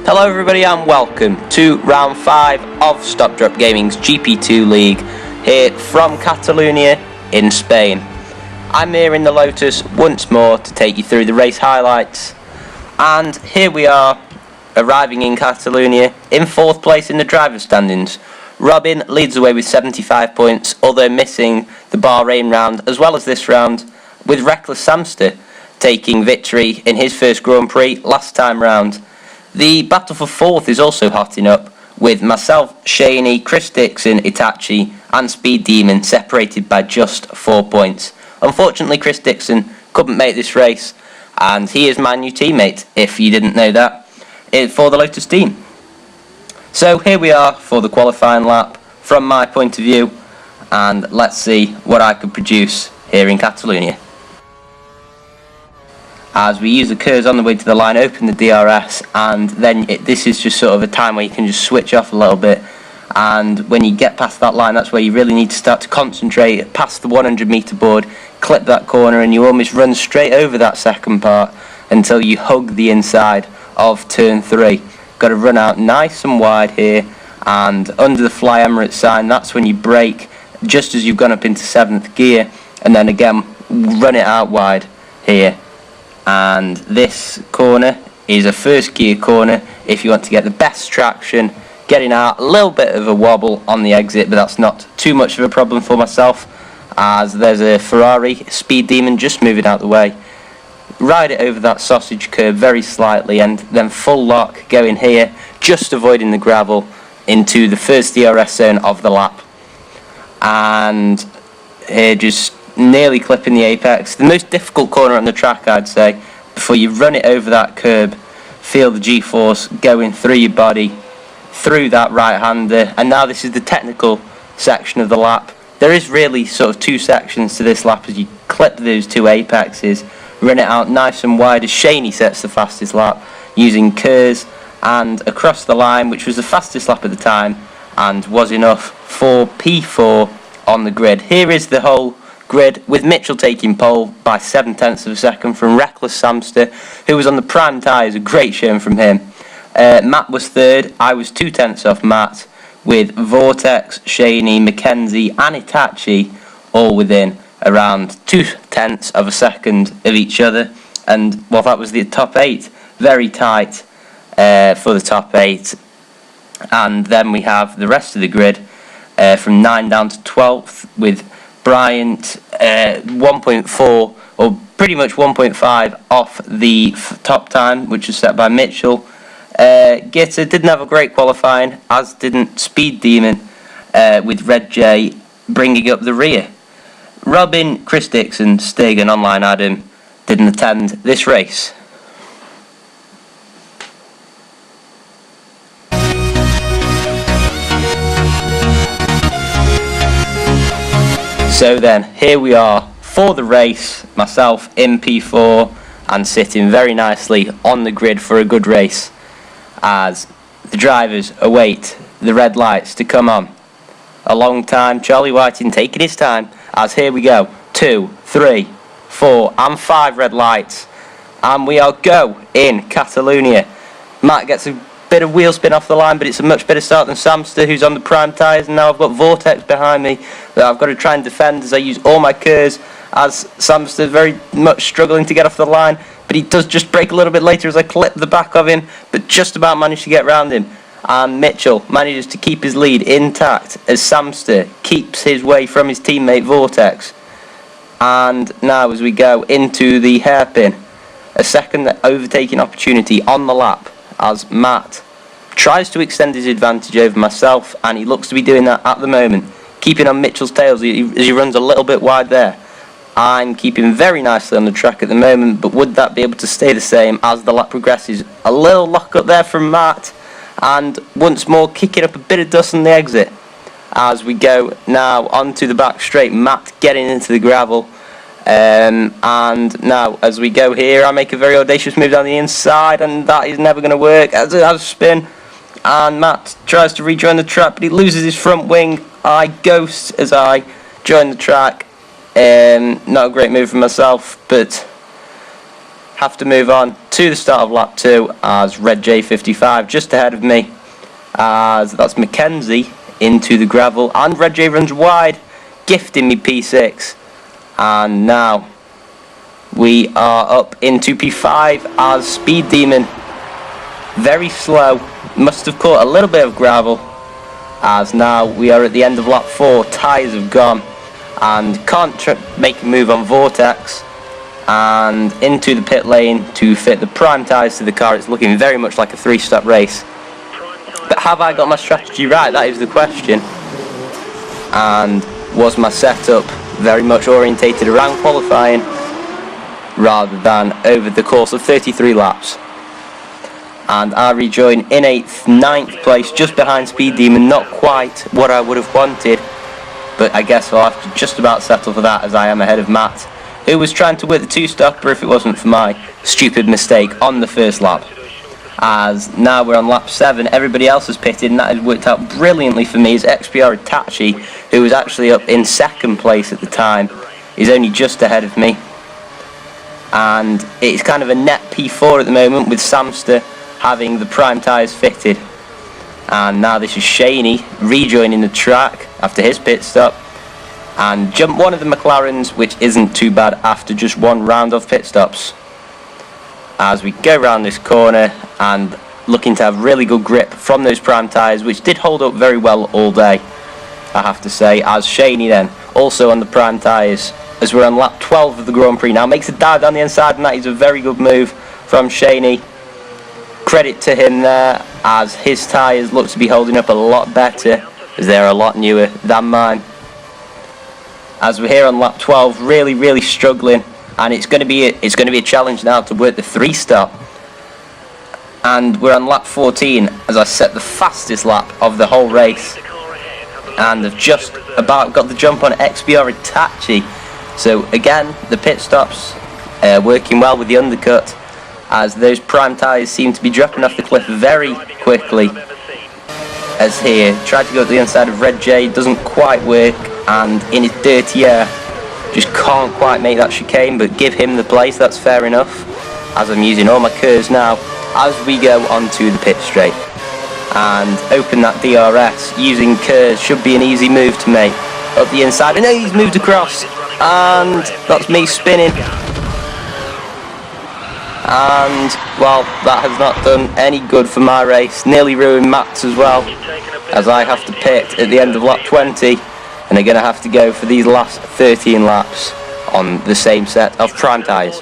Hello everybody and welcome to round 5 of Stop Drop Gaming's GP2 League here from Catalonia in Spain. I'm here in the Lotus once more to take you through the race highlights, and here we are arriving in Catalonia in 4th place in the driver's standings. Robin leads the way with 75 points, although missing the Bahrain round as well as this round, with Reckless Samster taking victory in his first Grand Prix last time round. The battle for 4th is also hotting up, with myself, Shaney, Chris Dixon, Itachi and Speed Demon separated by just 4 points. Unfortunately, Chris Dixon couldn't make this race, and he is my new teammate, if you didn't know that, for the Lotus team. So here we are for the qualifying lap from my point of view, and let's see what I could produce here in Catalonia. As we use the curves on the way to the line, open the DRS, and then this is just sort of a time where you can just switch off a little bit, and when you get past that line, that's where you really need to start to concentrate past the 100 meter board, clip that corner, and you almost run straight over that second part until you hug the inside of turn 3. Got to run out nice and wide here, and under the Fly Emirates sign, that's when you brake just as you've gone up into 7th gear, and then again run it out wide here. And this corner is a first gear corner if you want to get the best traction, getting out a little bit of a wobble on the exit, but that's not too much of a problem for myself, as there's a Ferrari Speed Demon just moving out the way. Ride it over that sausage curb very slightly, and then full lock going here, just avoiding the gravel into the first DRS zone of the lap, and here just nearly clipping the apex. The most difficult corner on the track, I'd say, before you run it over that curb. Feel the G-force going through your body, through that right-hander, and now this is the technical section of the lap. There is really sort of 2 sections to this lap as you clip those 2 apexes, run it out nice and wide as Shaney sets the fastest lap using curves and across the line, which was the fastest lap at the time and was enough for P4 on the grid. Here is the whole grid, with Mitchell taking pole by 0.7 of a second from Reckless Samster, who was on the prime tyres. A great showing from him. Matt was 3rd, I was 0.2 off Matt, with Vortex, Shaney, Mackenzie and Itachi all within around 0.2 of a second of each other, and well, that was the top 8, very tight for the top 8. And then we have the rest of the grid from 9 down to 12th, with Bryant 1.4 or pretty much 1.5 off the top time, which was set by Mitchell. Gitter didn't have a great qualifying, as didn't Speed Demon, with Red J bringing up the rear. Robin, Chris Dixon, Stig and Online Adam didn't attend this race. So then, here we are for the race, myself in P4 and sitting very nicely on the grid for a good race, as the drivers await the red lights to come on. A long time, Charlie Whiting taking his time, as here we go, 2, 3, 4 and 5 red lights, and we are go in Catalonia. Matt gets a bit of wheel spin off the line, but it's a much better start than Samster, who's on the prime tyres, and now I've got Vortex behind me that I've got to try and defend as I use all my curves, as Samster very much struggling to get off the line, but he does just brake a little bit later as I clip the back of him, but just about managed to get round him. And Mitchell manages to keep his lead intact as Samster keeps his way from his teammate Vortex. And now as we go into the hairpin, a second overtaking opportunity on the lap, as Matt tries to extend his advantage over myself, and he looks to be doing that at the moment, keeping on Mitchell's tails as he runs a little bit wide there. I'm keeping very nicely on the track at the moment, but would that be able to stay the same as the lap progresses? A little lock up there from Matt, and once more kicking up a bit of dust on the exit as we go now onto the back straight. Matt getting into the gravel, and now as we go here, I make a very audacious move down the inside, and that is never going to work as it has a spin, and Matt tries to rejoin the track, but he loses his front wing. I ghost as I join the track. Not a great move for myself, but have to move on to the start of lap 2 as Red J55 just ahead of me, as that's Mackenzie into the gravel, and Red J runs wide, gifting me P6. And now we are up into P5 as Speed Demon, very slow, must have caught a little bit of gravel, as now we are at the end of lap 4, tyres have gone, and can't make a move on Vortex, and into the pit lane to fit the prime tyres to the car. It's looking very much like a 3-stop race. But have I got my strategy right? That is the question. And was my setup very much orientated around qualifying rather than over the course of 33 laps? And I rejoin in 8th, 9th place, just behind Speed Demon. Not quite what I would have wanted, but I guess I'll have to just about settle for that, as I am ahead of Matt, who was trying to work the 2-stopper if it wasn't for my stupid mistake on the first lap. As now we're on lap 7, everybody else has pitted, and that has worked out brilliantly for me. As XPR Itachi, who was actually up in 2nd place at the time, is only just ahead of me. And it's kind of a net P4 at the moment, with Samster having the prime tyres fitted. And now this is Shaney rejoining the track after his pit stop, and jumped one of the McLarens, which isn't too bad after just one round of pit stops. As we go around this corner and looking to have really good grip from those prime tyres, which did hold up very well all day, I have to say, as Shaney then also on the prime tyres, as we're on lap 12 of the Grand Prix now, makes a dive down the inside, and that is a very good move from Shaney. Credit to him there, as his tyres look to be holding up a lot better, as they're a lot newer than mine. As we're here on lap 12, really struggling, and it's going to be a challenge now to work the 3-stop. And we're on lap 14, as I set the fastest lap of the whole race, and have just about got the jump on XPR Itachi. So again, the pit stops working well with the undercut, as those prime tyres seem to be dropping off the cliff very quickly. As here, tried to go to the inside of Red J, doesn't quite work, and in his dirty air, just can't quite make that chicane, but give him the place, that's fair enough. As I'm using all my curves now, as we go onto the pit straight, and open that DRS, using curves should be an easy move to make. Up the inside, and he's moved across, and that's me spinning. And, well, that has not done any good for my race. Nearly ruined Matt's as well, as I have to pit at the end of lap 20, and are going to have to go for these last 13 laps on the same set of prime tyres.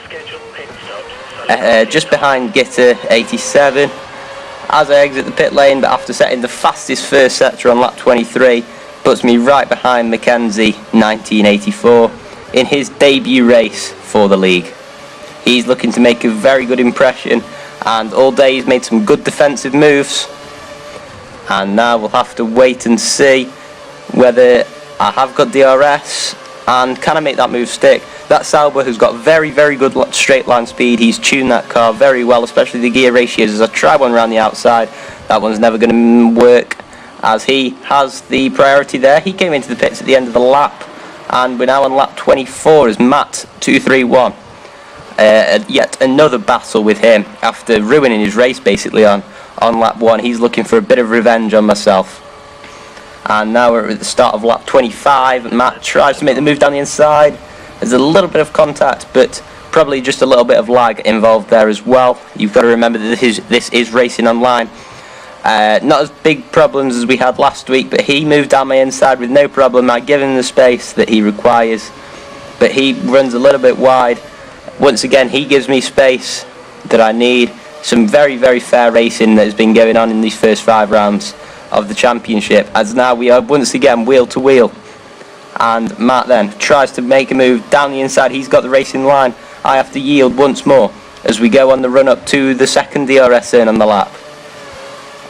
Just behind Gitter 87, as I exit the pit lane, but after setting the fastest first sector on lap 23, puts me right behind Mackenzie 1984 in his debut race for the league. He's looking to make a very good impression, and all day he's made some good defensive moves. And now we'll have to wait and see whether I have got DRS and can I make that move stick. That Sauber, who's got very good straight line speed, he's tuned that car very well, especially the gear ratios. As I try one around the outside, that one's never going to work, as he has the priority there. He came into the pits at the end of the lap, and we're now on lap 24 as Matt 231. Yet another battle with him after ruining his race basically on lap 1. He's looking for a bit of revenge on myself. And now we're at the start of lap 25. Matt tries to make the move down the inside. There's a little bit of contact, but probably just a little bit of lag involved there as well. You've got to remember that this is racing online. Not as big problems as we had last week, but he moved down my inside with no problem. I give him the space that he requires, but he runs a little bit wide. Once again, he gives me space that I need. Some very fair racing that has been going on in these first 5 rounds of the championship, as now we are once again wheel to wheel. And Matt then tries to make a move down the inside. He's got the racing line. I have to yield once more as we go on the run up to the second DRS turn on the lap.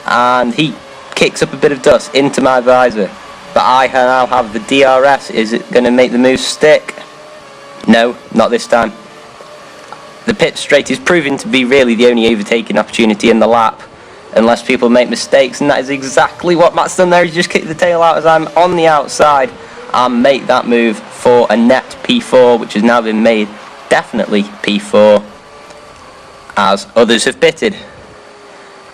And he kicks up a bit of dust into my visor, but I now have the DRS. Is it going to make the move stick? No, not this time. The pit straight is proving to be really the only overtaking opportunity in the lap, unless people make mistakes, and that is exactly what Matt's done there. He's just kicked the tail out as I'm on the outside and make that move for a net P4, which has now been made definitely P4. as others have pitted.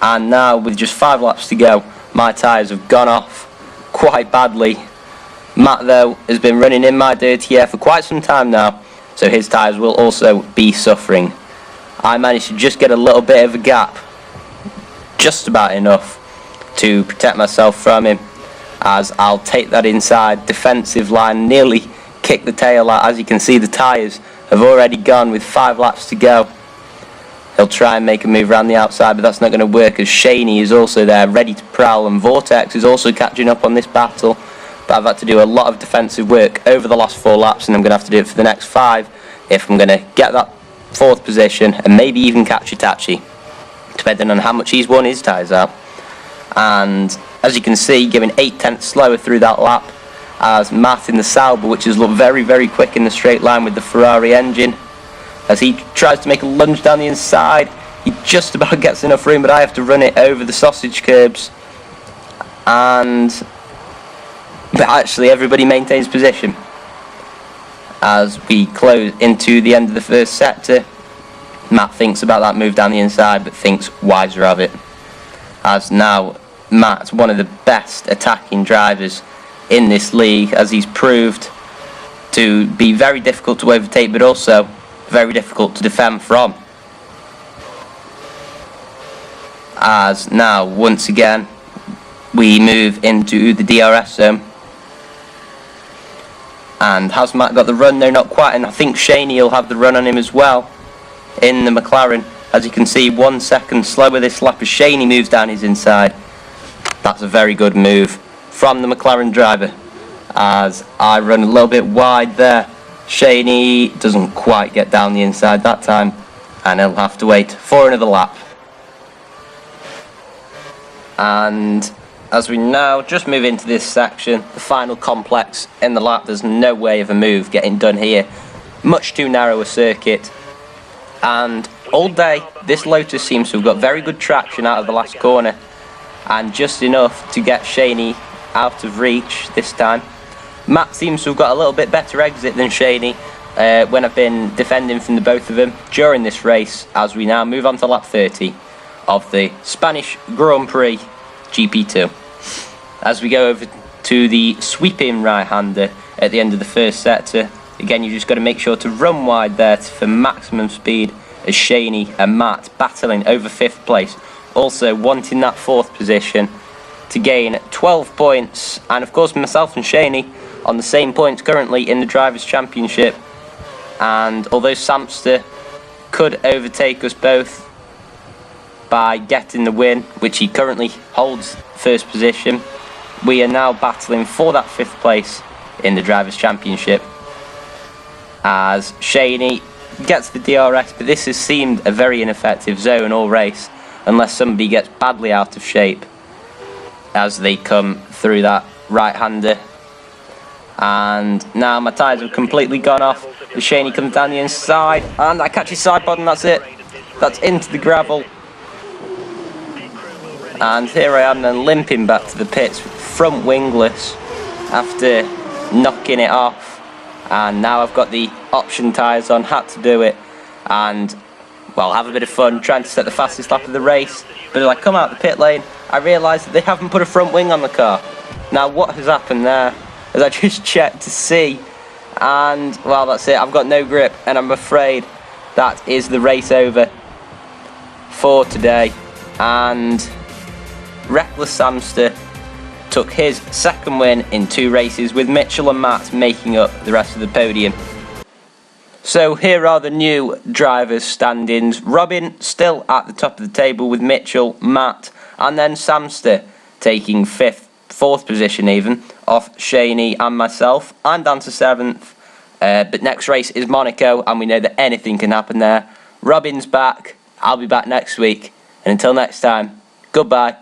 And now, with just 5 laps to go, my tyres have gone off quite badly. Matt, though, has been running in my dirty air for quite some time now, so his tyres will also be suffering. I managed to just get a little bit of a gap, just about enough to protect myself from him, as I'll take that inside defensive line, nearly kick the tail out. As you can see, the tyres have already gone with 5 laps to go. He'll try and make a move around the outside, but that's not going to work, as Shaney is also there, ready to prowl, and Vortex is also catching up on this battle. But I've had to do a lot of defensive work over the last 4 laps, and I'm going to have to do it for the next 5 if I'm going to get that 4th position and maybe even catch Itachi, depending on how much he's worn his tyres out. And as you can see, giving 8/10 slower through that lap, as Matt in the Sauber, which has looked very, very quick in the straight line with the Ferrari engine. As he tries to make a lunge down the inside, he just about gets enough room, but I have to run it over the sausage curbs. But actually everybody maintains position. As we close into the end of the first sector, Matt thinks about that move down the inside, but thinks wiser of it. As now Matt's one of the best attacking drivers in this league, as he's proved to be very difficult to overtake, but also very difficult to defend from. As now, once again, we move into the DRS zone. And has Matt got the run? No, not quite, and I think Shaney will have the run on him as well in the McLaren. As you can see, 1 second slower this lap as Shaney moves down his inside. That's a very good move from the McLaren driver, as I run a little bit wide there. Shaney doesn't quite get down the inside that time, and he'll have to wait for another lap. And as we now just move into this section, the final complex in the lap, there's no way of a move getting done here. Much too narrow a circuit, and all day this Lotus seems to have got very good traction out of the last corner, and just enough to get Shaney out of reach this time. Matt seems to have got a little bit better exit than Shaney when I've been defending from the both of them during this race, as we now move on to lap 30 of the Spanish Grand Prix GP2. As we go over to the sweeping right-hander at the end of the first sector, again you just got to make sure to run wide there for maximum speed, as Shaney and Matt battling over 5th place, also wanting that 4th position to gain 12 points, and of course myself and Shaney on the same points currently in the Drivers' Championship. And although Samster could overtake us both by getting the win, which he currently holds 1st position, we are now battling for that 5th place in the Drivers' Championship, as Shaney gets the DRS, but this has seemed a very ineffective zone all race, unless somebody gets badly out of shape as they come through that right-hander. And now my tyres have completely gone off. The Shaney comes down the inside, and I catch his side pod, and that's it. That's into the gravel. And here I am then limping back to the pits, front wingless, after knocking it off. And now I've got the option tyres on, had to do it, and well, have a bit of fun trying to set the fastest lap of the race. But as I come out the pit lane, I realise that they haven't put a front wing on the car. Now what has happened there? As I just checked to see, and well, that's it. I've got no grip, and I'm afraid that is the race over for today. And Reckless Samster took his 2nd win in 2 races, with Mitchell and Matt making up the rest of the podium. So here are the new drivers' standings. Robin still at the top of the table with Mitchell, Matt, and then Samster taking 5th, 4th position even, off Shaney and myself. I'm down to 7th, but next race is Monaco, and we know that anything can happen there. Robin's back, I'll be back next week, and until next time, goodbye.